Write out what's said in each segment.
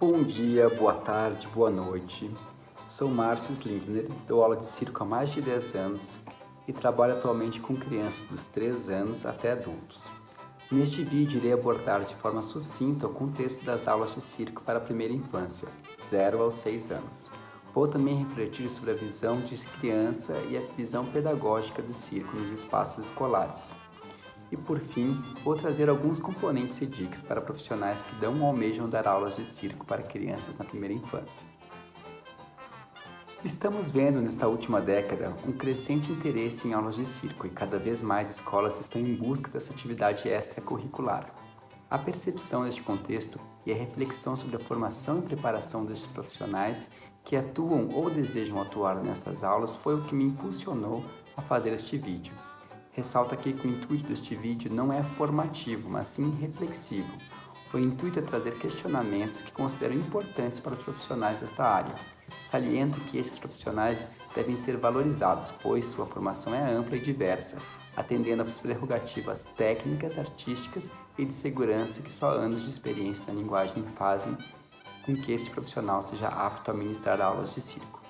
Bom dia, boa tarde, boa noite. Sou Márcio Slindner, dou aula de circo há mais de 10 anos e trabalho atualmente com crianças dos 3 anos até adultos. Neste vídeo irei abordar de forma sucinta o contexto das aulas de circo para a primeira infância, 0 aos 6 anos. Vou também refletir sobre a visão de criança e a visão pedagógica do circo nos espaços escolares. E por fim, vou trazer alguns componentes e dicas para profissionais que dão ou almejam dar aulas de circo para crianças na primeira infância. Estamos vendo nesta última década um crescente interesse em aulas de circo e cada vez mais escolas estão em busca dessa atividade extracurricular. A percepção deste contexto e a reflexão sobre a formação e preparação destes profissionais que atuam ou desejam atuar nestas aulas foi o que me impulsionou a fazer este vídeo. Ressalto aqui que o intuito deste vídeo não é formativo, mas sim reflexivo. O intuito é trazer questionamentos que considero importantes para os profissionais desta área. Saliento que esses profissionais devem ser valorizados, pois sua formação é ampla e diversa, atendendo às prerrogativas técnicas, artísticas e de segurança que só anos de experiência na linguagem fazem com que este profissional seja apto a ministrar aulas de circo.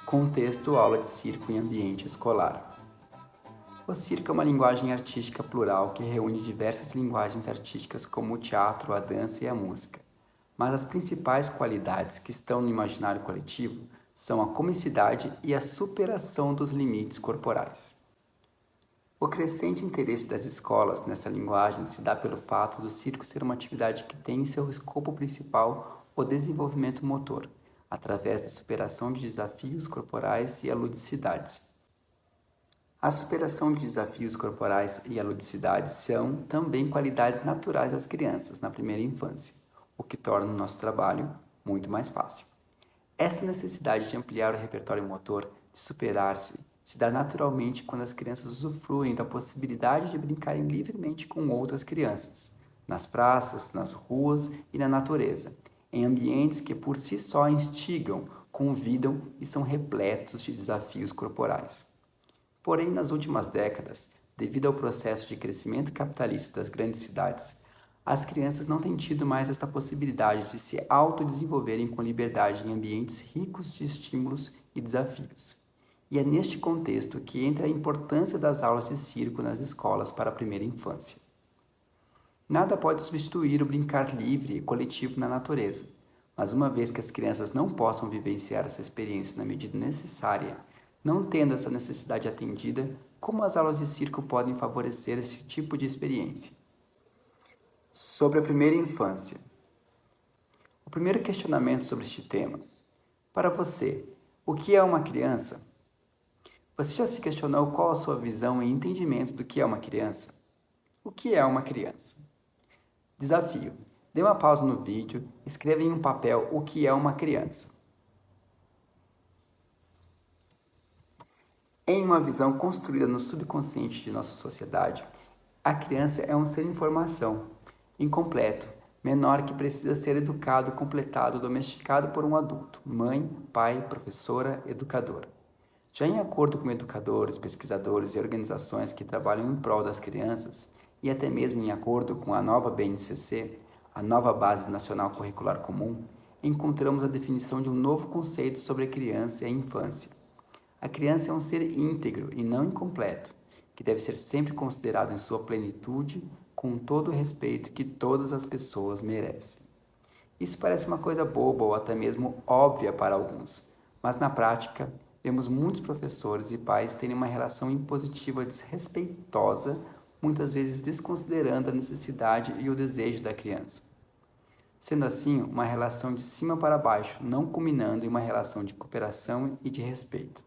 Contexto: aula de circo em ambiente escolar. O circo é uma linguagem artística plural que reúne diversas linguagens artísticas como o teatro, a dança e a música. Mas as principais qualidades que estão no imaginário coletivo são a comicidade e a superação dos limites corporais. O crescente interesse das escolas nessa linguagem se dá pelo fato do circo ser uma atividade que tem em seu escopo principal o desenvolvimento motor, através da superação de desafios corporais e a ludicidade. A superação de desafios corporais e a ludicidade são também qualidades naturais das crianças na primeira infância, o que torna o nosso trabalho muito mais fácil. Essa necessidade de ampliar o repertório motor, de superar-se, se dá naturalmente quando as crianças usufruem da possibilidade de brincarem livremente com outras crianças, nas praças, nas ruas e na natureza, em ambientes que por si só instigam, convidam e são repletos de desafios corporais. Porém, nas últimas décadas, devido ao processo de crescimento capitalista das grandes cidades, as crianças não têm tido mais esta possibilidade de se autodesenvolverem com liberdade em ambientes ricos de estímulos e desafios. E é neste contexto que entra a importância das aulas de circo nas escolas para a primeira infância. Nada pode substituir o brincar livre e coletivo na natureza, mas uma vez que as crianças não possam vivenciar essa experiência na medida necessária, não tendo essa necessidade atendida, como as aulas de circo podem favorecer esse tipo de experiência? Sobre a primeira infância. O primeiro questionamento sobre este tema. Para você, o que é uma criança? Você já se questionou qual a sua visão e entendimento do que é uma criança? O que é uma criança? Desafio. Dê uma pausa no vídeo, escreva em um papel o que é uma criança. Em uma visão construída no subconsciente de nossa sociedade, a criança é um ser em formação, incompleto, menor que precisa ser educado, completado, domesticado por um adulto, mãe, pai, professora, educador. Já em acordo com educadores, pesquisadores e organizações que trabalham em prol das crianças, e até mesmo em acordo com a nova BNCC, a nova Base Nacional Curricular Comum, encontramos a definição de um novo conceito sobre a criança e a infância. A criança é um ser íntegro e não incompleto, que deve ser sempre considerado em sua plenitude, com todo o respeito que todas as pessoas merecem. Isso parece uma coisa boba ou até mesmo óbvia para alguns, mas na prática, vemos muitos professores e pais terem uma relação impositiva desrespeitosa, muitas vezes desconsiderando a necessidade e o desejo da criança. Sendo assim, uma relação de cima para baixo, não culminando em uma relação de cooperação e de respeito.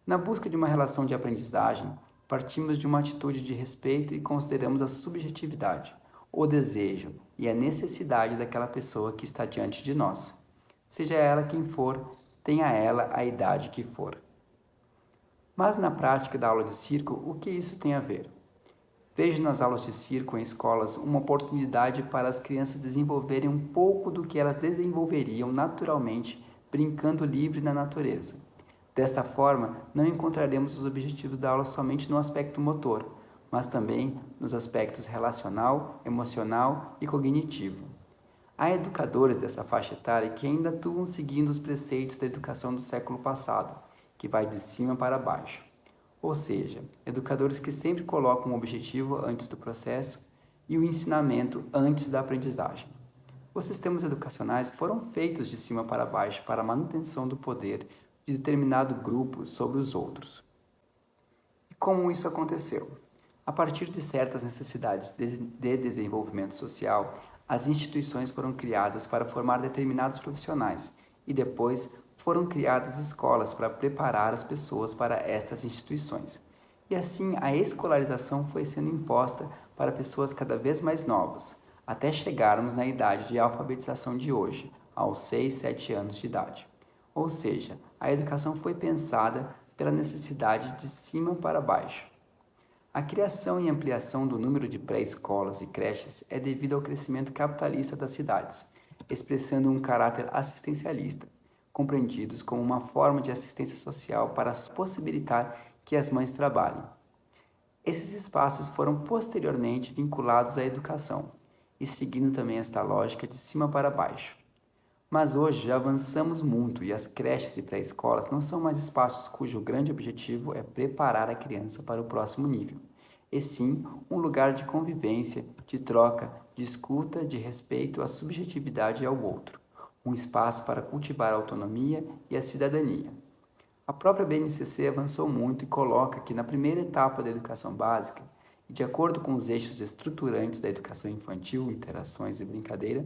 Na busca de uma relação de aprendizagem, partimos de uma atitude de respeito e consideramos a subjetividade, o desejo e a necessidade daquela pessoa que está diante de nós. Seja ela quem for, tenha ela a idade que for. Mas na prática da aula de circo, o que isso tem a ver? Vejo nas aulas de circo em escolas uma oportunidade para as crianças desenvolverem um pouco do que elas desenvolveriam naturalmente brincando livre na natureza. Desta forma, não encontraremos os objetivos da aula somente no aspecto motor, mas também nos aspectos relacional, emocional e cognitivo. Há educadores dessa faixa etária que ainda atuam seguindo os preceitos da educação do século passado, que vai de cima para baixo. Ou seja, educadores que sempre colocam o objetivo antes do processo e o ensinamento antes da aprendizagem. Os sistemas educacionais foram feitos de cima para baixo para a manutenção do poder de determinado grupo sobre os outros. E como isso aconteceu? A partir de certas necessidades de desenvolvimento social, as instituições foram criadas para formar determinados profissionais e depois foram criadas escolas para preparar as pessoas para essas instituições. E assim a escolarização foi sendo imposta para pessoas cada vez mais novas, até chegarmos na idade de alfabetização de hoje, aos 6, 7 anos de idade. Ou seja, a educação foi pensada pela necessidade de cima para baixo. A criação e ampliação do número de pré-escolas e creches é devido ao crescimento capitalista das cidades, expressando um caráter assistencialista, compreendidos como uma forma de assistência social para possibilitar que as mães trabalhem. Esses espaços foram posteriormente vinculados à educação e seguindo também esta lógica de cima para baixo. Mas hoje já avançamos muito e as creches e pré-escolas não são mais espaços cujo grande objetivo é preparar a criança para o próximo nível, e sim um lugar de convivência, de troca, de escuta, de respeito à subjetividade e ao outro, um espaço para cultivar a autonomia e a cidadania. A própria BNCC avançou muito e coloca que na primeira etapa da educação básica, e de acordo com os eixos estruturantes da educação infantil, interações e brincadeira,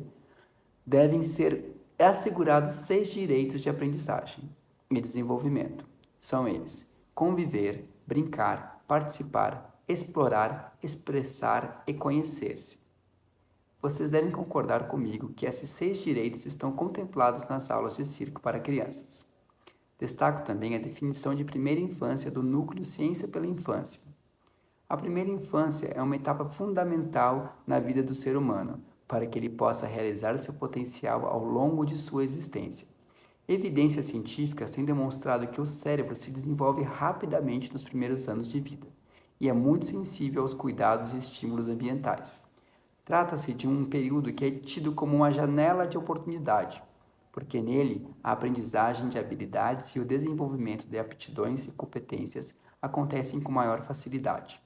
devem ser assegurados 6 direitos de aprendizagem e desenvolvimento. São eles: conviver, brincar, participar, explorar, expressar e conhecer-se. Vocês devem concordar comigo que esses 6 direitos estão contemplados nas aulas de circo para crianças. Destaco também a definição de primeira infância do núcleo Ciência pela Infância. A primeira infância é uma etapa fundamental na vida do ser humano, para que ele possa realizar seu potencial ao longo de sua existência. Evidências científicas têm demonstrado que o cérebro se desenvolve rapidamente nos primeiros anos de vida e é muito sensível aos cuidados e estímulos ambientais. Trata-se de um período que é tido como uma janela de oportunidade, porque nele a aprendizagem de habilidades e o desenvolvimento de aptidões e competências acontecem com maior facilidade.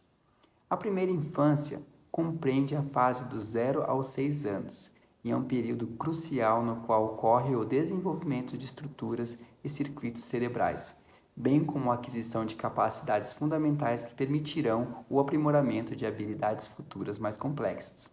A primeira infância compreende a fase dos 0 aos 6 anos e é um período crucial no qual ocorre o desenvolvimento de estruturas e circuitos cerebrais, bem como a aquisição de capacidades fundamentais que permitirão o aprimoramento de habilidades futuras mais complexas.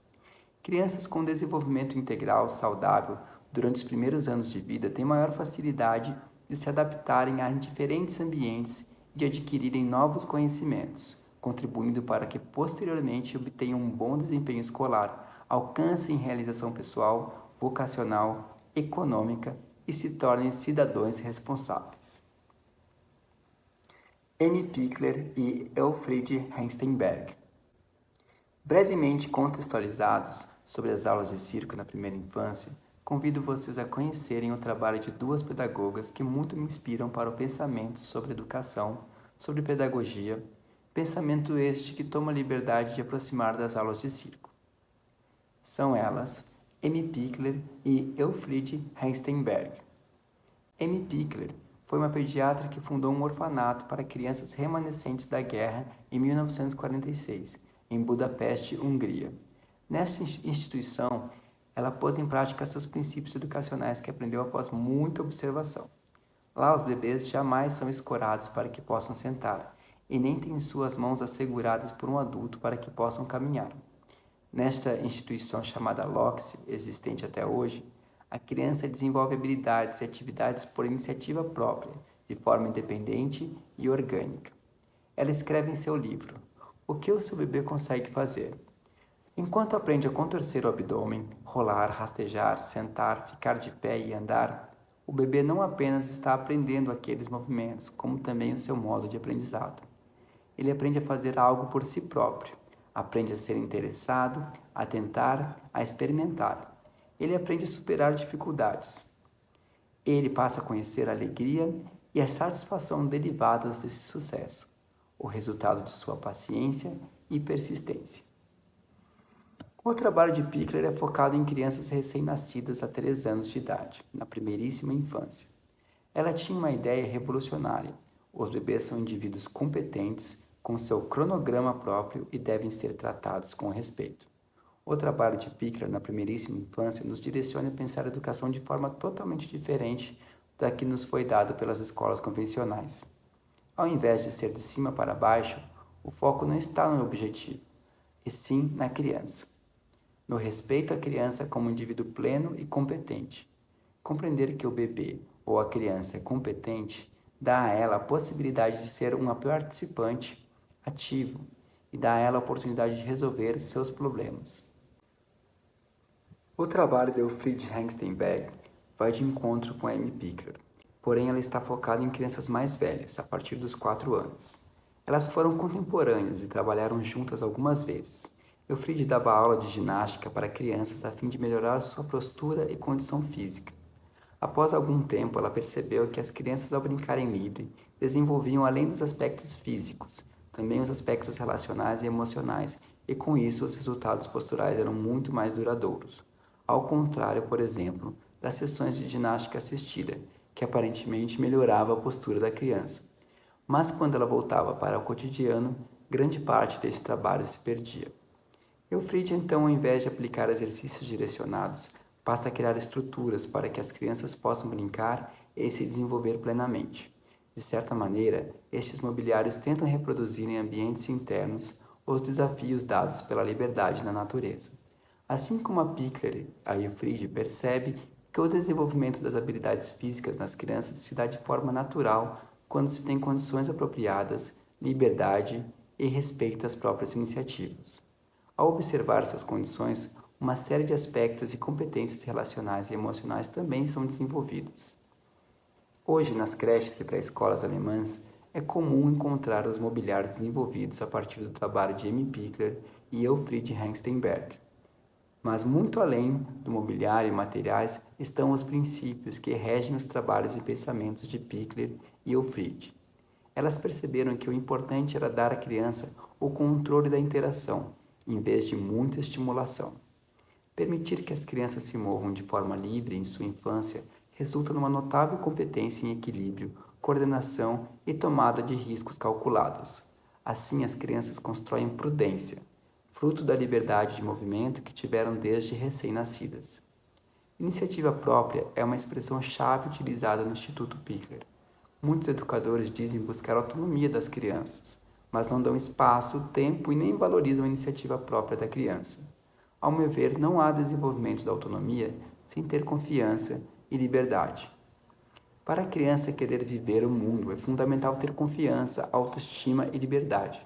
Crianças com desenvolvimento integral saudável durante os primeiros anos de vida têm maior facilidade de se adaptarem a diferentes ambientes e de adquirirem novos conhecimentos, contribuindo para que posteriormente obtenham um bom desempenho escolar, alcancem realização pessoal, vocacional, econômica e se tornem cidadãos responsáveis. M. Pichler e Elfriede Hengstenberg. Brevemente contextualizados sobre as aulas de circo na primeira infância, convido vocês a conhecerem o trabalho de 2 pedagogas que muito me inspiram para o pensamento sobre educação, sobre pedagogia, pensamento este que toma a liberdade de aproximar das aulas de circo. São elas M. Pichler e Elfriede Hengstenberg. M. Pichler foi uma pediatra que fundou um orfanato para crianças remanescentes da guerra em 1946, em Budapeste, Hungria. Nessa instituição, ela pôs em prática seus princípios educacionais que aprendeu após muita observação. Lá, os bebês jamais são escorados para que possam sentar, e nem têm suas mãos asseguradas por um adulto para que possam caminhar. Nesta instituição chamada LOCSE, existente até hoje, a criança desenvolve habilidades e atividades por iniciativa própria, de forma independente e orgânica. Ela escreve em seu livro: o que o seu bebê consegue fazer? Enquanto aprende a contorcer o abdômen, rolar, rastejar, sentar, ficar de pé e andar, o bebê não apenas está aprendendo aqueles movimentos, como também o seu modo de aprendizado. Ele aprende a fazer algo por si próprio, aprende a ser interessado, a tentar, a experimentar. Ele aprende a superar dificuldades. Ele passa a conhecer a alegria e a satisfação derivadas desse sucesso, o resultado de sua paciência e persistência. O trabalho de Pickler é focado em crianças recém-nascidas a 3 anos de idade, na primeiríssima infância. Ela tinha uma ideia revolucionária. Os bebês são indivíduos competentes, com seu cronograma próprio e devem ser tratados com respeito. O trabalho de Pickler na primeiríssima infância nos direciona a pensar a educação de forma totalmente diferente da que nos foi dada pelas escolas convencionais. Ao invés de ser de cima para baixo, o foco não está no objetivo, e sim na criança. No respeito à criança como indivíduo pleno e competente. Compreender que o bebê ou a criança é competente dá a ela a possibilidade de ser um participante ativo e dá a ela a oportunidade de resolver seus problemas. O trabalho de Elfriede Hengstenberg vai de encontro com a Amy Pickler, porém ela está focada em crianças mais velhas, a partir dos 4 anos. Elas foram contemporâneas e trabalharam juntas algumas vezes. Elfriede dava aula de ginástica para crianças a fim de melhorar sua postura e condição física. Após algum tempo, ela percebeu que as crianças, ao brincarem livre, desenvolviam além dos aspectos físicos, também os aspectos relacionais e emocionais, e com isso os resultados posturais eram muito mais duradouros. Ao contrário, por exemplo, das sessões de ginástica assistida, que aparentemente melhorava a postura da criança. Mas quando ela voltava para o cotidiano, grande parte desse trabalho se perdia. Elfriede, então, ao invés de aplicar exercícios direcionados, passa a criar estruturas para que as crianças possam brincar e se desenvolver plenamente. De certa maneira, estes mobiliários tentam reproduzir em ambientes internos os desafios dados pela liberdade na natureza. Assim como a Pickler, a Elfriede percebe que o desenvolvimento das habilidades físicas nas crianças se dá de forma natural quando se tem condições apropriadas, liberdade e respeito às próprias iniciativas. Ao observar essas condições, uma série de aspectos e competências relacionais e emocionais também são desenvolvidos. Hoje, nas creches e pré-escolas alemãs, é comum encontrar os mobiliários desenvolvidos a partir do trabalho de Amy Pickler e Elfriede Hengstenberg. Mas muito além do mobiliário e materiais estão os princípios que regem os trabalhos e pensamentos de Pickler e Elfriede. Elas perceberam que o importante era dar à criança o controle da interação, em vez de muita estimulação. Permitir que as crianças se movam de forma livre em sua infância resulta numa notável competência em equilíbrio, coordenação e tomada de riscos calculados. Assim, as crianças constroem prudência, fruto da liberdade de movimento que tiveram desde recém-nascidas. Iniciativa própria é uma expressão-chave utilizada no Instituto Pickler. Muitos educadores dizem buscar a autonomia das crianças, mas não dão espaço, tempo e nem valorizam a iniciativa própria da criança. Ao meu ver, não há desenvolvimento da autonomia sem ter confiança e liberdade. Para a criança querer viver o mundo, é fundamental ter confiança, autoestima e liberdade.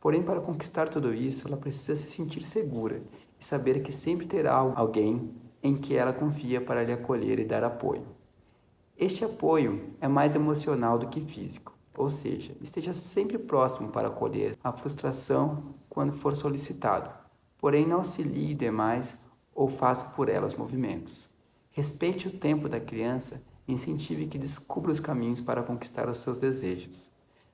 Porém, para conquistar tudo isso, ela precisa se sentir segura e saber que sempre terá alguém em que ela confia para lhe acolher e dar apoio. Este apoio é mais emocional do que físico, ou seja, esteja sempre próximo para acolher a frustração quando for solicitado, porém não auxilie demais ou faça por ela os movimentos. Respeite o tempo da criança e incentive que descubra os caminhos para conquistar os seus desejos.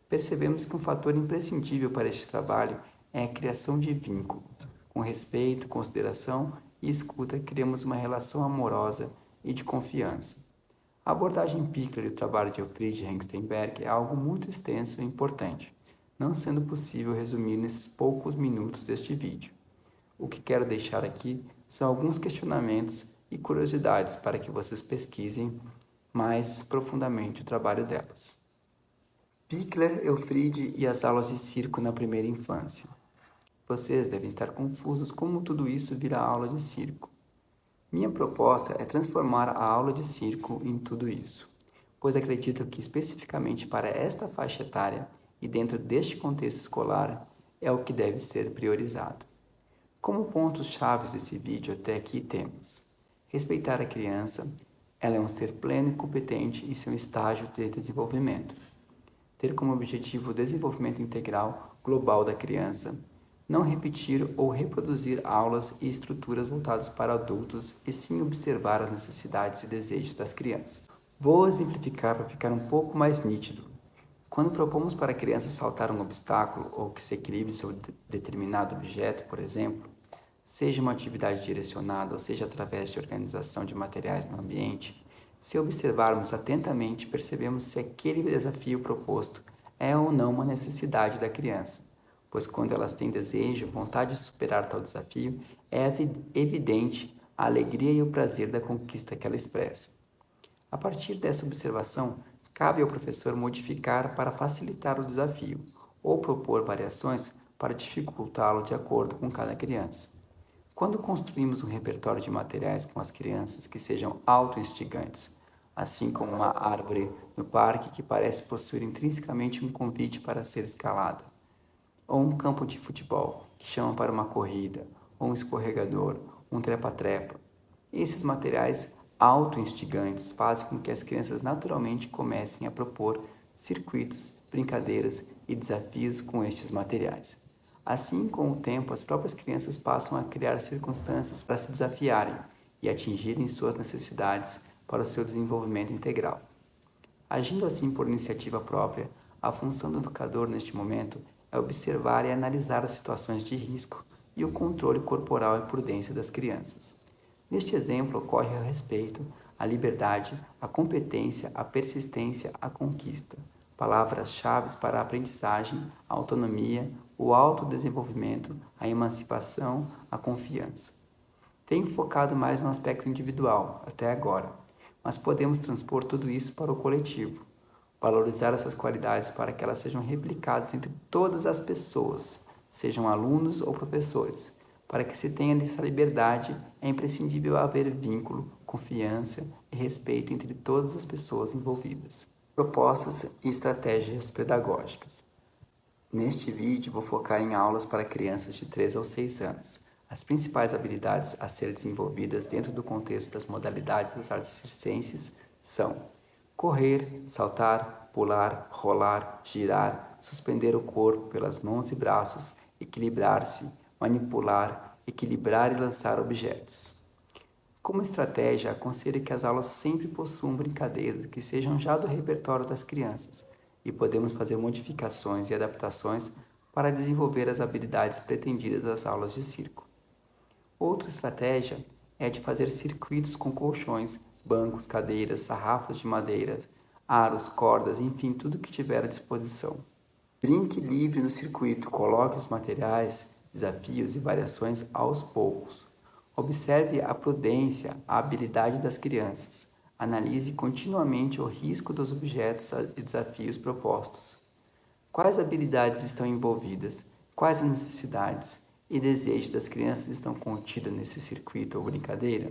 Percebemos que um fator imprescindível para este trabalho é a criação de vínculo. Com respeito, consideração e escuta, criamos uma relação amorosa e de confiança. A abordagem Pickler e o trabalho de Elfriede Hengstenberg é algo muito extenso e importante, não sendo possível resumir nesses poucos minutos deste vídeo. O que quero deixar aqui são alguns questionamentos e curiosidades para que vocês pesquisem mais profundamente o trabalho delas. Pickler, Elfriede e as aulas de circo na primeira infância. Vocês devem estar confusos como tudo isso vira aula de circo. Minha proposta é transformar a aula de circo em tudo isso, pois acredito que especificamente para esta faixa etária e dentro deste contexto escolar é o que deve ser priorizado. Como pontos-chave desse vídeo até aqui temos: respeitar a criança, ela é um ser pleno e competente em seu estágio de desenvolvimento. Ter como objetivo o desenvolvimento integral global da criança, não repetir ou reproduzir aulas e estruturas voltadas para adultos e sim observar as necessidades e desejos das crianças. Vou exemplificar para ficar um pouco mais nítido. Quando propomos para a criança saltar um obstáculo ou que se equilibre sobre determinado objeto, por exemplo, seja uma atividade direcionada ou seja através de organização de materiais no ambiente, se observarmos atentamente, percebemos se aquele desafio proposto é ou não uma necessidade da criança, pois quando elas têm desejo, vontade de superar tal desafio, é evidente a alegria e o prazer da conquista que ela expressa. A partir dessa observação, cabe ao professor modificar para facilitar o desafio, ou propor variações para dificultá-lo de acordo com cada criança. Quando construímos um repertório de materiais com as crianças que sejam auto-instigantes, assim como uma árvore no parque que parece possuir intrinsecamente um convite para ser escalada, ou um campo de futebol que chama para uma corrida, ou um escorregador, um trepa-trepa. Esses materiais auto-instigantes fazem com que as crianças naturalmente comecem a propor circuitos, brincadeiras e desafios com estes materiais. Assim, com o tempo, as próprias crianças passam a criar circunstâncias para se desafiarem e atingirem suas necessidades para o seu desenvolvimento integral. Agindo assim por iniciativa própria, a função do educador neste momento é observar e analisar as situações de risco e o controle corporal e prudência das crianças. Neste exemplo, ocorre o respeito, a liberdade, a competência, a persistência, a conquista. Palavras-chave para a aprendizagem, a autonomia, o autodesenvolvimento, a emancipação, a confiança. Tenho focado mais no aspecto individual, até agora, mas podemos transpor tudo isso para o coletivo. Valorizar essas qualidades para que elas sejam replicadas entre todas as pessoas, sejam alunos ou professores. Para que se tenha essa liberdade, é imprescindível haver vínculo, confiança e respeito entre todas as pessoas envolvidas. Propostas e estratégias pedagógicas. Neste vídeo, vou focar em aulas para crianças de 3 ou 6 anos. As principais habilidades a serem desenvolvidas dentro do contexto das modalidades das artes circenses são correr, saltar, pular, rolar, girar, suspender o corpo pelas mãos e braços, equilibrar-se, manipular, equilibrar e lançar objetos. Como estratégia, aconselho que as aulas sempre possuam brincadeiras que sejam já do repertório das crianças e podemos fazer modificações e adaptações para desenvolver as habilidades pretendidas das aulas de circo. Outra estratégia é a de fazer circuitos com colchões, bancos, cadeiras, sarrafos de madeira, aros, cordas, enfim, tudo que tiver à disposição. Brinque livre no circuito, coloque os materiais, desafios e variações aos poucos. Observe a prudência, a habilidade das crianças. Analise continuamente o risco dos objetos e desafios propostos. Quais habilidades estão envolvidas? Quais as necessidades e desejos das crianças estão contidos nesse circuito ou brincadeira?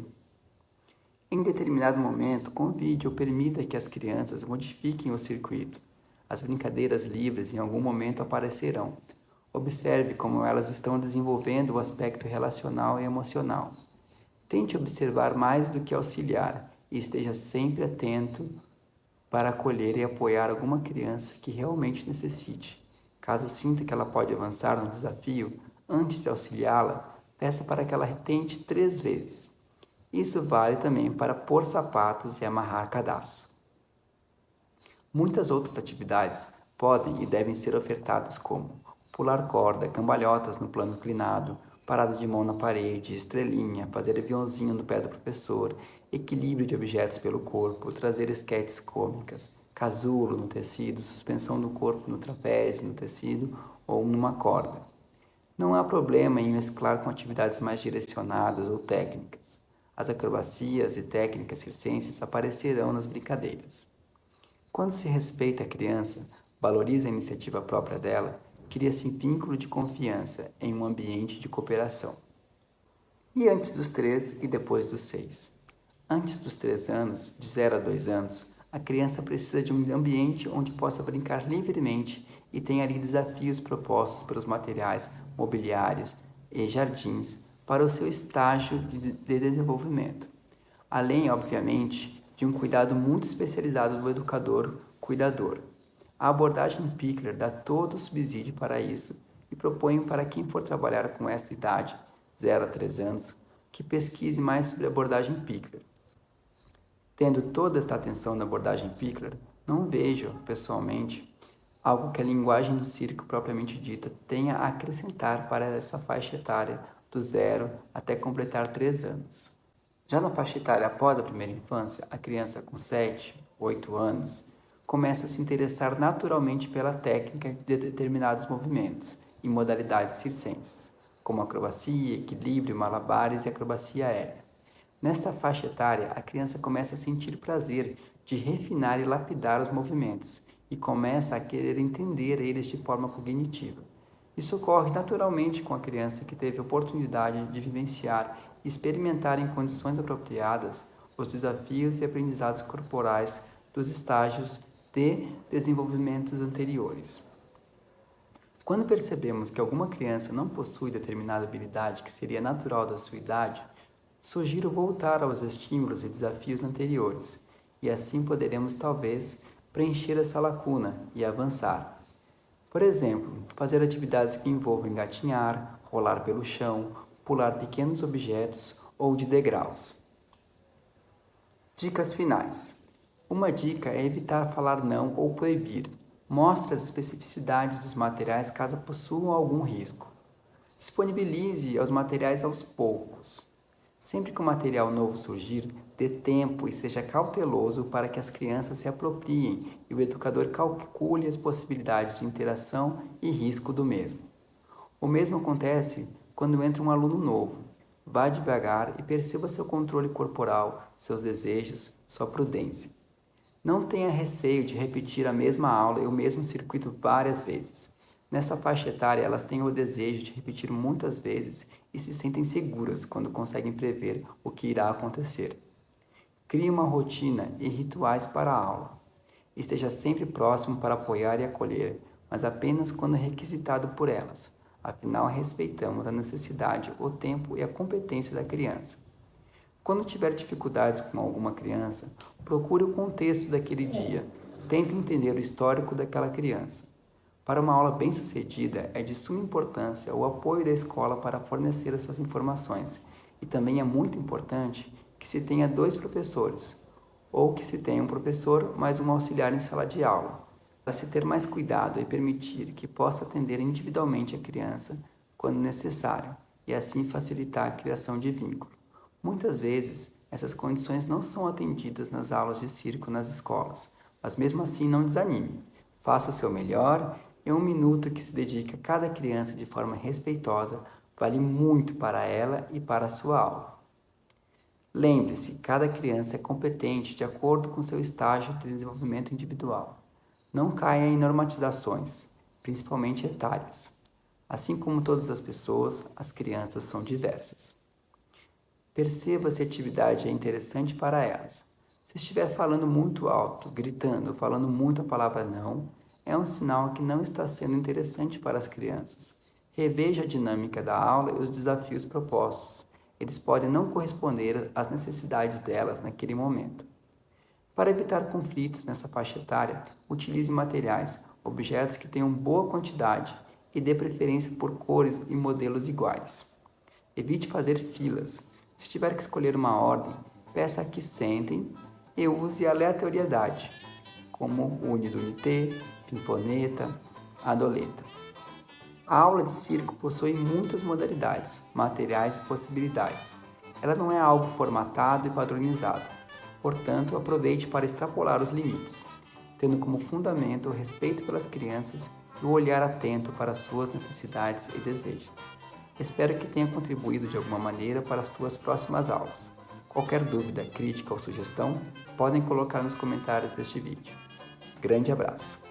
Em determinado momento, convide ou permita que as crianças modifiquem o circuito. As brincadeiras livres em algum momento aparecerão. Observe como elas estão desenvolvendo o aspecto relacional e emocional. Tente observar mais do que auxiliar e esteja sempre atento para acolher e apoiar alguma criança que realmente necessite. Caso sinta que ela pode avançar no desafio, antes de auxiliá-la, peça para que ela tente 3 vezes. Isso vale também para pôr sapatos e amarrar cadarço. Muitas outras atividades podem e devem ser ofertadas como pular corda, cambalhotas no plano inclinado, parada de mão na parede, estrelinha, fazer aviãozinho no pé do professor, equilíbrio de objetos pelo corpo, trazer esquetes cômicas, casulo no tecido, suspensão do corpo no trapézio, no tecido ou numa corda. Não há problema em mesclar com atividades mais direcionadas ou técnicas. As acrobacias e técnicas circenses aparecerão nas brincadeiras. Quando se respeita a criança, valoriza a iniciativa própria dela, cria-se vínculo de confiança em um ambiente de cooperação. E antes dos 3 e depois dos 6? Antes dos 3 anos, de 0 a 2 anos, a criança precisa de um ambiente onde possa brincar livremente e tenha ali desafios propostos pelos materiais, mobiliários e jardins para o seu estágio de desenvolvimento. Além, obviamente, de um cuidado muito especializado do educador-cuidador. A abordagem Pickler dá todo o subsídio para isso e propõe para quem for trabalhar com esta idade, 0 a 3 anos, que pesquise mais sobre a abordagem Pickler. Tendo toda esta atenção na abordagem Pickler, não vejo, pessoalmente, algo que a linguagem do circo propriamente dita tenha a acrescentar para essa faixa etária do 0 até completar 3 anos. Já na faixa etária após a primeira infância, a criança com 7, 8 anos começa a se interessar naturalmente pela técnica de determinados movimentos e modalidades circenses, como acrobacia, equilíbrio, malabares e acrobacia aérea. Nesta faixa etária, a criança começa a sentir prazer de refinar e lapidar os movimentos e começa a querer entender eles de forma cognitiva. Isso ocorre naturalmente com a criança que teve a oportunidade de vivenciar e experimentar em condições apropriadas os desafios e aprendizados corporais dos estágios de desenvolvimentos anteriores. Quando percebemos que alguma criança não possui determinada habilidade que seria natural da sua idade, sugiro voltar aos estímulos e desafios anteriores, e assim poderemos talvez preencher essa lacuna e avançar. Por exemplo, fazer atividades que envolvam engatinhar, rolar pelo chão, pular pequenos objetos ou de degraus. Dicas finais. Uma dica é evitar falar não ou proibir. Mostre as especificidades dos materiais caso possuam algum risco. Disponibilize os materiais aos poucos. Sempre que um material novo surgir, dê tempo e seja cauteloso para que as crianças se apropriem e o educador calcule as possibilidades de interação e risco do mesmo. O mesmo acontece quando entra um aluno novo. Vá devagar e perceba seu controle corporal, seus desejos, sua prudência. Não tenha receio de repetir a mesma aula e o mesmo circuito várias vezes. Nessa faixa etária, elas têm o desejo de repetir muitas vezes e se sentem seguras quando conseguem prever o que irá acontecer. Crie uma rotina e rituais para a aula. Esteja sempre próximo para apoiar e acolher, mas apenas quando é requisitado por elas. Afinal, respeitamos a necessidade, o tempo e a competência da criança. Quando tiver dificuldades com alguma criança, procure o contexto daquele dia. Tente entender o histórico daquela criança. Para uma aula bem-sucedida, é de suma importância o apoio da escola para fornecer essas informações. E também é muito importante que se tenha 2 professores, ou que se tenha um professor mais um auxiliar em sala de aula, para se ter mais cuidado e permitir que possa atender individualmente a criança quando necessário, e assim facilitar a criação de vínculo. Muitas vezes, essas condições não são atendidas nas aulas de circo nas escolas, mas mesmo assim não desanime. Faça o seu melhor e 1 minuto que se dedica a cada criança de forma respeitosa vale muito para ela e para a sua aula. Lembre-se, cada criança é competente de acordo com seu estágio de desenvolvimento individual. Não caia em normatizações, principalmente etárias. Assim como todas as pessoas, as crianças são diversas. Perceba se a atividade é interessante para elas. Se estiver falando muito alto, gritando, falando muito a palavra não, é um sinal que não está sendo interessante para as crianças. Reveja a dinâmica da aula e os desafios propostos. Eles podem não corresponder às necessidades delas naquele momento. Para evitar conflitos nessa faixa etária, utilize materiais, objetos que tenham boa quantidade e dê preferência por cores e modelos iguais. Evite fazer filas. Se tiver que escolher uma ordem, peça que sentem e use a aleatoriedade, como uni do unité, pimponeta, adoleta. A aula de circo possui muitas modalidades, materiais e possibilidades. Ela não é algo formatado e padronizado, portanto, aproveite para extrapolar os limites, tendo como fundamento o respeito pelas crianças e o olhar atento para suas necessidades e desejos. Espero que tenha contribuído de alguma maneira para as tuas próximas aulas. Qualquer dúvida, crítica ou sugestão, podem colocar nos comentários deste vídeo. Grande abraço!